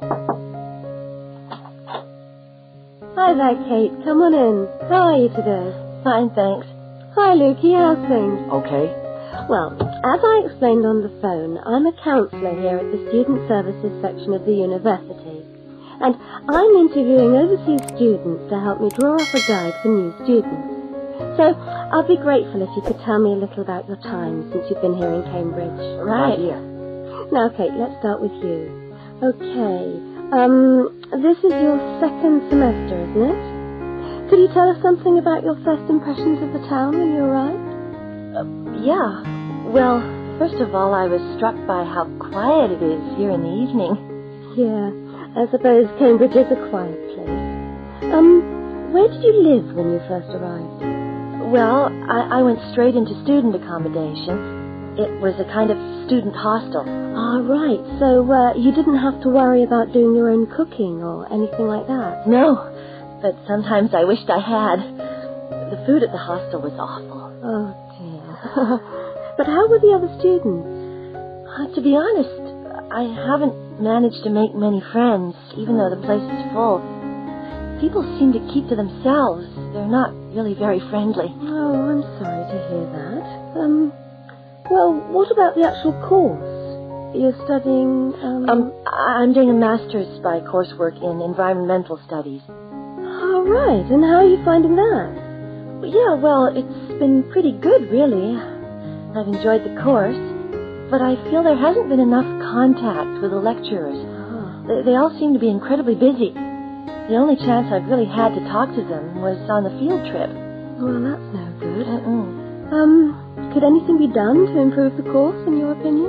Hi there, Kate. Come on in. How are you today? Fine, thanks. Hi, Lukey. How's things? Okay. Well, as I explained on the phone, I'm a counsellor here at the Student Services section of the university. And I'm interviewing overseas students to help me draw up a guide for new students. So, I'd be grateful if you could tell me a little about your time since you've been here in Cambridge. Right. Now, Kate, let's start with you. Okay. This is your second semester, isn't it? Could you tell us something about your first impressions of the town when you arrived? Yeah. Well, first of all, I was struck by how quiet it is here in the evening. Yeah, I suppose Cambridge is a quiet place. Where did you live when you first arrived? Well, I went straight into student accommodation. It was a kind of student hostel. Ah, right. So you didn't have to worry about doing your own cooking or anything like that? No, but sometimes I wished I had. The food at the hostel was awful. Oh, dear. But how were the other students? To be honest, I haven't managed to make many friends, even though the place is full. People seem to keep to themselves. They're not really very friendly. Oh, I'm sorry to hear that. Well, what about the actual course? You're studying, I'm doing a master's by coursework in environmental studies. Oh, right. And how are you finding that? Yeah, well, it's been pretty good, really. I've enjoyed the course, but I feel there hasn't been enough contact with the lecturers. Oh. They all seem to be incredibly busy. The only chance I've really had to talk to them was on the field trip. Well, that's no good. Could anything be done to improve the course, in your opinion?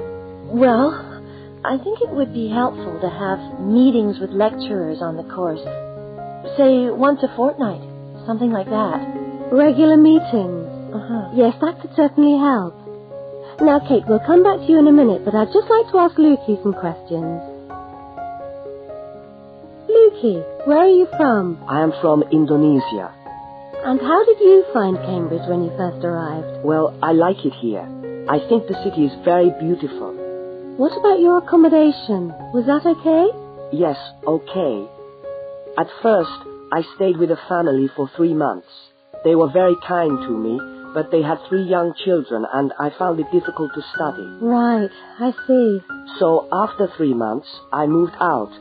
Well, I think it would be helpful to have meetings with lecturers on the course. Say, once a fortnight, something like that. Regular meetings? Yes, that could certainly help. Now, Kate, we'll come back to you in a minute, but I'd just like to ask Lukey some questions. Lukey, where are you from? I am from Indonesia. And how did you find Cambridge when you first arrived? Well, I like it here. I think the city is very beautiful. What about your accommodation? Was that okay? Yes, okay. At first, I stayed with a family for 3 months. They were very kind to me, but they had 3 young children and I found it difficult to study. Right, I see. So after 3 months, I moved out.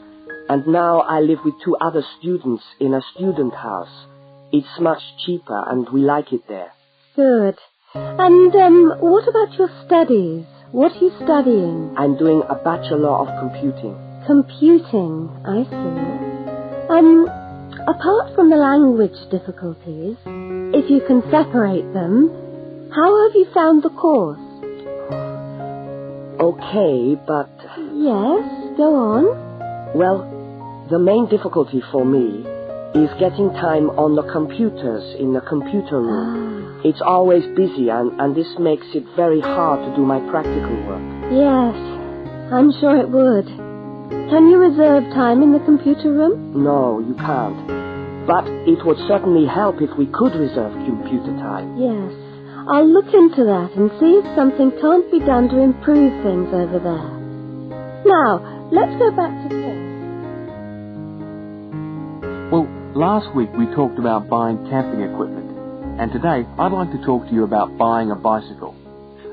And now I live with 2 other students in a student house. It's much cheaper and we like it there. Good. And what about your studies? What are you studying? I'm doing a Bachelor of Computing. Computing, I see. Apart from the language difficulties, if you can separate them, how have you found the course? Okay, but... Yes, go on. Well, the main difficulty for me is getting time on the computers in the computer room. It's always busy and this makes it very hard to do my practical work. Yes, I'm sure it would. Can you reserve time in the computer room? No, you can't. But it would certainly help if we could reserve computer time. Yes, I'll look into that and see if something can't be done to improve things over there. Now, let's go back to Kate. Well, last week we talked about buying camping equipment, and today I'd like to talk to you about buying a bicycle.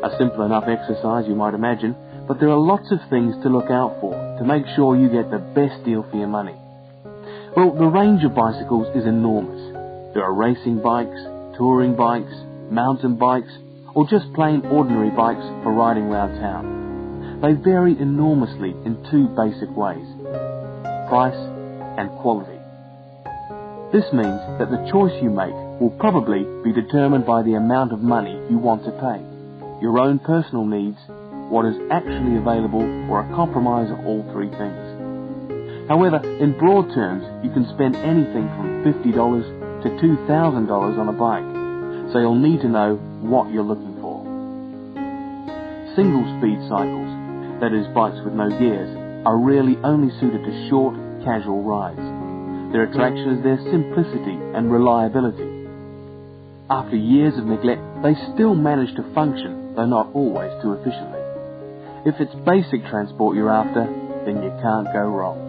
A simple enough exercise, you might imagine, but there are lots of things to look out for to make sure you get the best deal for your money. Well, the range of bicycles is enormous. There are racing bikes, touring bikes, mountain bikes, or just plain ordinary bikes for riding around town. They vary enormously in 2 basic ways: price and quality. This means that the choice you make will probably be determined by the amount of money you want to pay, your own personal needs, what is actually available, or a compromise of all 3 things. However, in broad terms, you can spend anything from $50 to $2,000 on a bike, so you'll need to know what you're looking for. Single-speed cycles, that is bikes with no gears, are really only suited to short, casual rides. Their attraction is their simplicity and reliability. After years of neglect, they still manage to function, though not always too efficiently. If it's basic transport you're after, then you can't go wrong.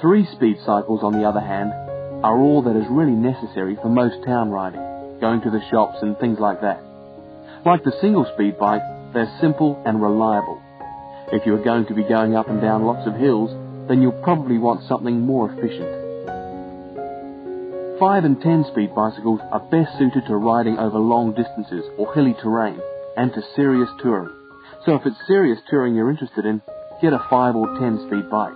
3-speed cycles, on the other hand, are all that is really necessary for most town riding, going to the shops and things like that. Like the single-speed bike, they're simple and reliable. If you're going to be going up and down lots of hills, then you'll probably want something more efficient. 5 and 10-speed bicycles are best suited to riding over long distances or hilly terrain and to serious touring. So if it's serious touring you're interested in, get a 5 or 10-speed bike.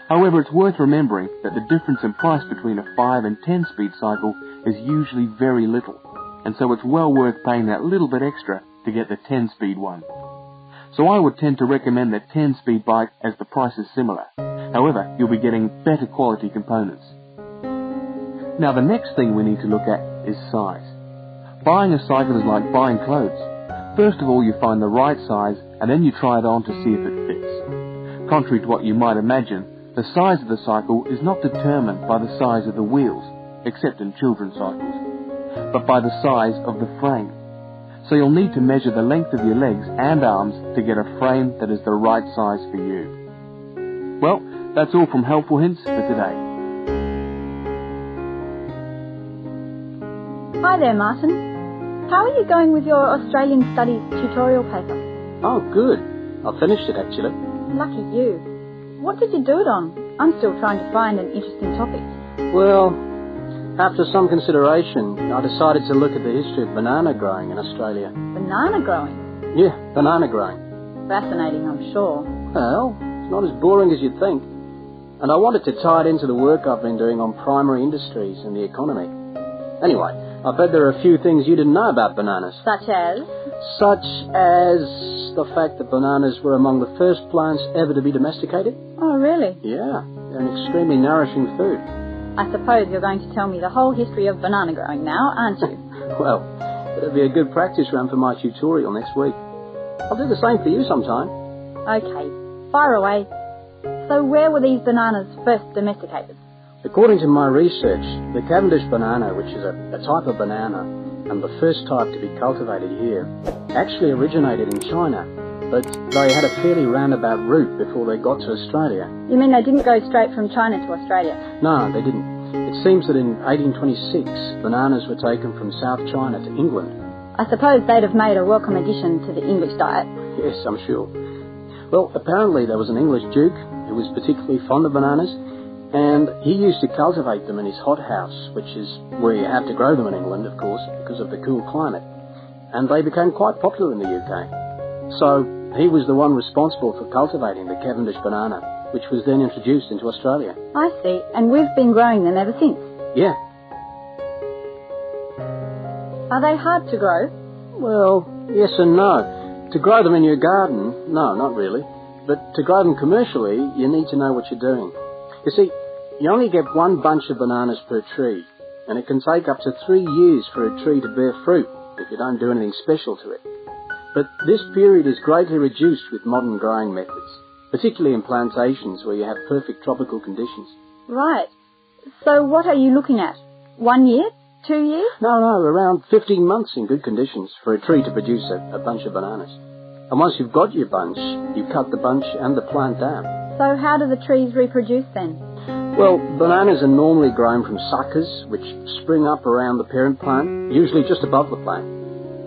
However, it's worth remembering that the difference in price between a 5 and 10-speed cycle is usually very little, and so it's well worth paying that little bit extra to get the 10-speed one. So I would tend to recommend the 10-speed bike as the price is similar. However, you'll be getting better quality components. Now the next thing we need to look at is size. Buying a cycle is like buying clothes. First of all you find the right size and then you try it on to see if it fits. Contrary to what you might imagine, the size of the cycle is not determined by the size of the wheels, except in children's cycles, but by the size of the frame. So you'll need to measure the length of your legs and arms to get a frame that is the right size for you. Well, that's all from Helpful Hints for today. Hi there, Martin. How are you going with your Australian Studies tutorial paper? Oh, good. I finished it, actually. Lucky you. What did you do it on? I'm still trying to find an interesting topic. Well, after some consideration, I decided to look at the history of banana growing in Australia. Banana growing? Yeah, banana growing. Fascinating, I'm sure. Well, it's not as boring as you'd think. And I wanted to tie it into the work I've been doing on primary industries and the economy. Anyway, I bet there are a few things you didn't know about bananas. Such as? Such as the fact that bananas were among the first plants ever to be domesticated. Oh, really? Yeah, they're an extremely nourishing food. I suppose you're going to tell me the whole history of banana growing now, aren't you? Well, it'll be a good practice run for my tutorial next week. I'll do the same for you sometime. Okay, fire away. So where were these bananas first domesticated? According to my research, the Cavendish banana, which is a type of banana, and the first type to be cultivated here, actually originated in China, but they had a fairly roundabout route before they got to Australia. You mean they didn't go straight from China to Australia? No, they didn't. It seems that in 1826, bananas were taken from South China to England. I suppose they'd have made a welcome addition to the English diet. Yes, I'm sure. Well, apparently there was an English duke who was particularly fond of bananas, and he used to cultivate them in his hothouse, which is where you have to grow them in England, of course, because of the cool climate. And they became quite popular in the UK. So he was the one responsible for cultivating the Cavendish banana, which was then introduced into Australia. I see, and we've been growing them ever since. Yeah. Are they hard to grow? Well, yes and no. To grow them in your garden, no, not really. But to grow them commercially, you need to know what you're doing. You see, you only get one bunch of bananas per tree, and it can take up to 3 years for a tree to bear fruit if you don't do anything special to it. But this period is greatly reduced with modern growing methods, particularly in plantations where you have perfect tropical conditions. Right. So what are you looking at? 1 year? 2 years? No, around 15 months in good conditions for a tree to produce a bunch of bananas. And once you've got your bunch, you cut the bunch and the plant down. So how do the trees reproduce then? Well, bananas are normally grown from suckers, which spring up around the parent plant, usually just above the plant.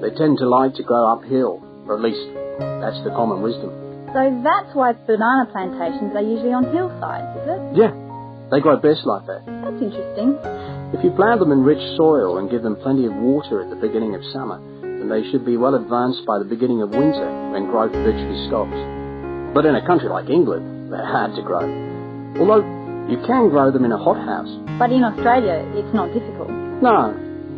They tend to like to grow uphill, or at least that's the common wisdom. So that's why banana plantations are usually on hillsides, is it? Yeah, they grow best like that. That's interesting. If you plant them in rich soil and give them plenty of water at the beginning of summer, then they should be well advanced by the beginning of winter, when growth virtually stops. But in a country like England, they're hard to grow. Although you can grow them in a hothouse. But in Australia, it's not difficult. No,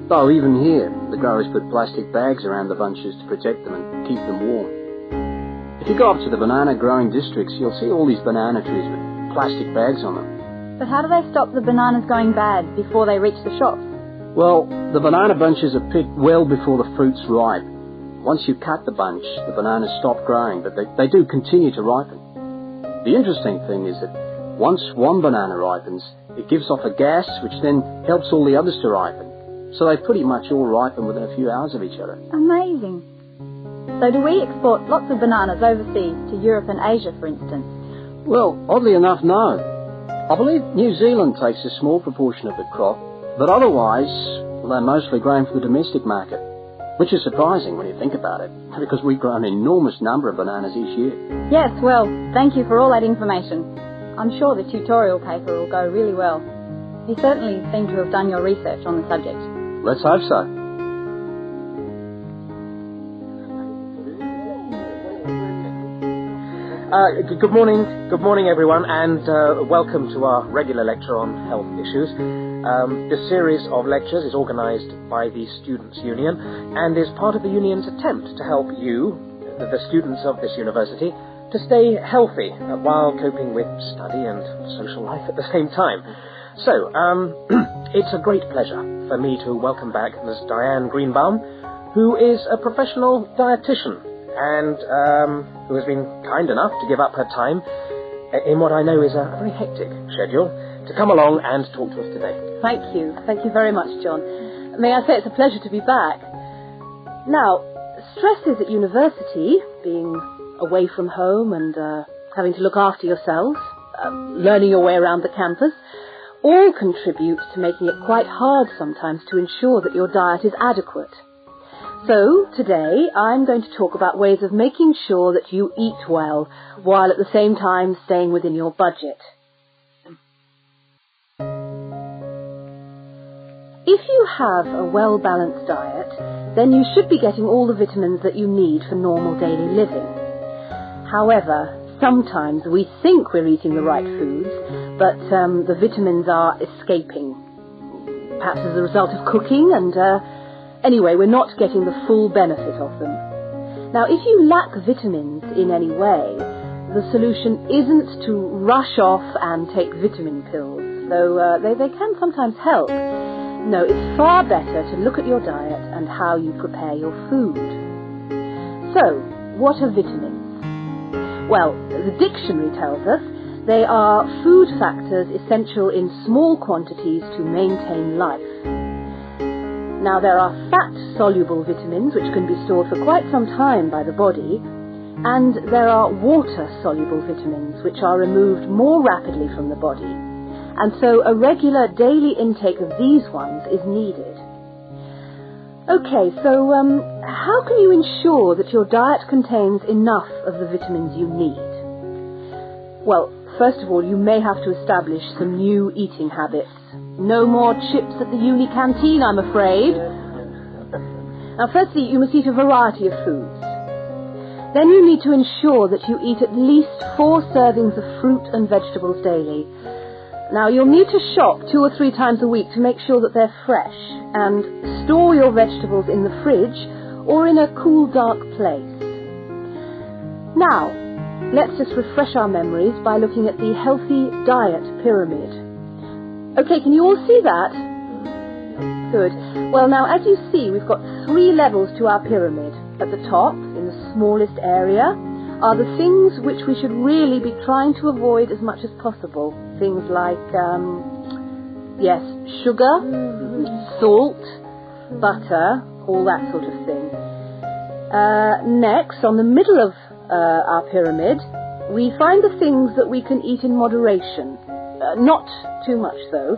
though even here, the growers put plastic bags around the bunches to protect them and keep them warm. If you go up to the banana growing districts, you'll see all these banana trees with plastic bags on them. But how do they stop the bananas going bad before they reach the shops? Well, the banana bunches are picked well before the fruit's ripe. Once you cut the bunch, the bananas stop growing, but they do continue to ripen. The interesting thing is that once one banana ripens, it gives off a gas which then helps all the others to ripen. So they pretty much all ripen within a few hours of each other. Amazing. So do we export lots of bananas overseas to Europe and Asia, for instance? Well, oddly enough, no. I believe New Zealand takes a small proportion of the crop, but otherwise, well, they're mostly grown for the domestic market, which is surprising when you think about it, because we grow an enormous number of bananas each year. Yes, well, thank you for all that information. I'm sure the tutorial paper will go really well. You certainly seem to have done your research on the subject. Let's hope so. Good morning everyone, and welcome to our regular lecture on health issues. This series of lectures is organised by the Students' Union and is part of the Union's attempt to help you, the students of this university, to stay healthy while coping with study and social life at the same time. So, it's a great pleasure for me to welcome back Ms. Diane Greenbaum, who is a professional dietitian and who has been kind enough to give up her time in what I know is a very hectic schedule to come along and talk to us today. Thank you. Thank you very much, John. May I say it's a pleasure to be back. Now, stresses at university, being away from home and having to look after yourselves, learning your way around the campus, all contribute to making it quite hard sometimes to ensure that your diet is adequate. So, today I'm going to talk about ways of making sure that you eat well, while at the same time staying within your budget. If you have a well-balanced diet, then you should be getting all the vitamins that you need for normal daily living. However, sometimes we think we're eating the right foods, but the vitamins are escaping, perhaps as a result of cooking, and anyway, we're not getting the full benefit of them. Now, if you lack vitamins in any way, the solution isn't to rush off and take vitamin pills, though they can sometimes help. No, it's far better to look at your diet and how you prepare your food. So, what are vitamins? Well, the dictionary tells us they are food factors essential in small quantities to maintain life. Now, there are fat-soluble vitamins which can be stored for quite some time by the body, and there are water-soluble vitamins which are removed more rapidly from the body, and so a regular daily intake of these ones is needed. Okay, so how can you ensure that your diet contains enough of the vitamins you need? Well, first of all, you may have to establish some new eating habits. No more chips at the uni canteen, I'm afraid. Now, firstly, you must eat a variety of foods. Then you need to ensure that you eat at least 4 servings of fruit and vegetables daily. Now, you'll need to shop 2 or 3 times a week to make sure that they're fresh, and store your vegetables in the fridge or in a cool, dark place. Now, let's just refresh our memories by looking at the healthy diet pyramid. Okay, can you all see that? Good. Well, now, as you see, we've got 3 levels to our pyramid. At the top, in the smallest area, are the things which we should really be trying to avoid as much as possible. Things like, sugar, salt, butter, all that sort of thing. Next, on the middle of our pyramid, we find the things that we can eat in moderation. Not too much, though.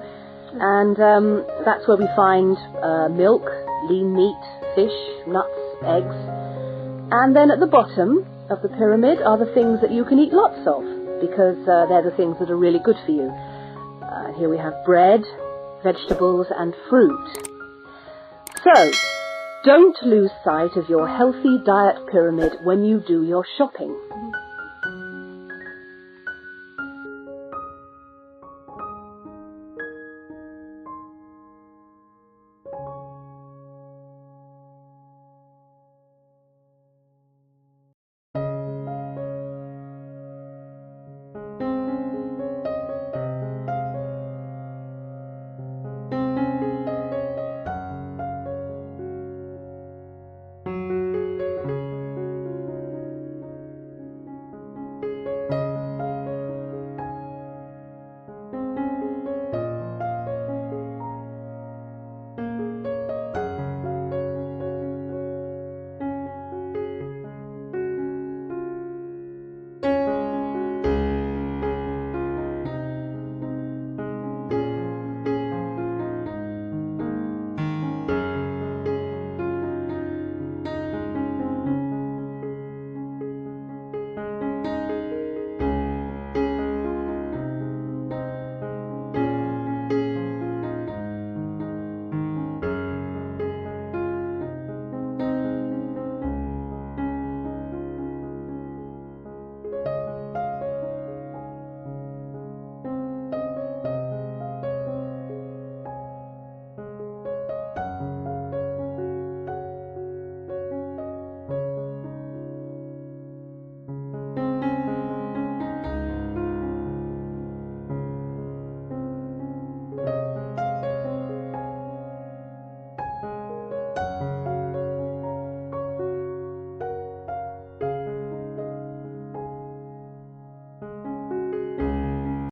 And that's where we find milk, lean meat, fish, nuts, eggs. And then at the bottom of the pyramid are the things that you can eat lots of, because they're the things that are really good for you. Here we have bread, vegetables and fruit. So, don't lose sight of your healthy diet pyramid when you do your shopping.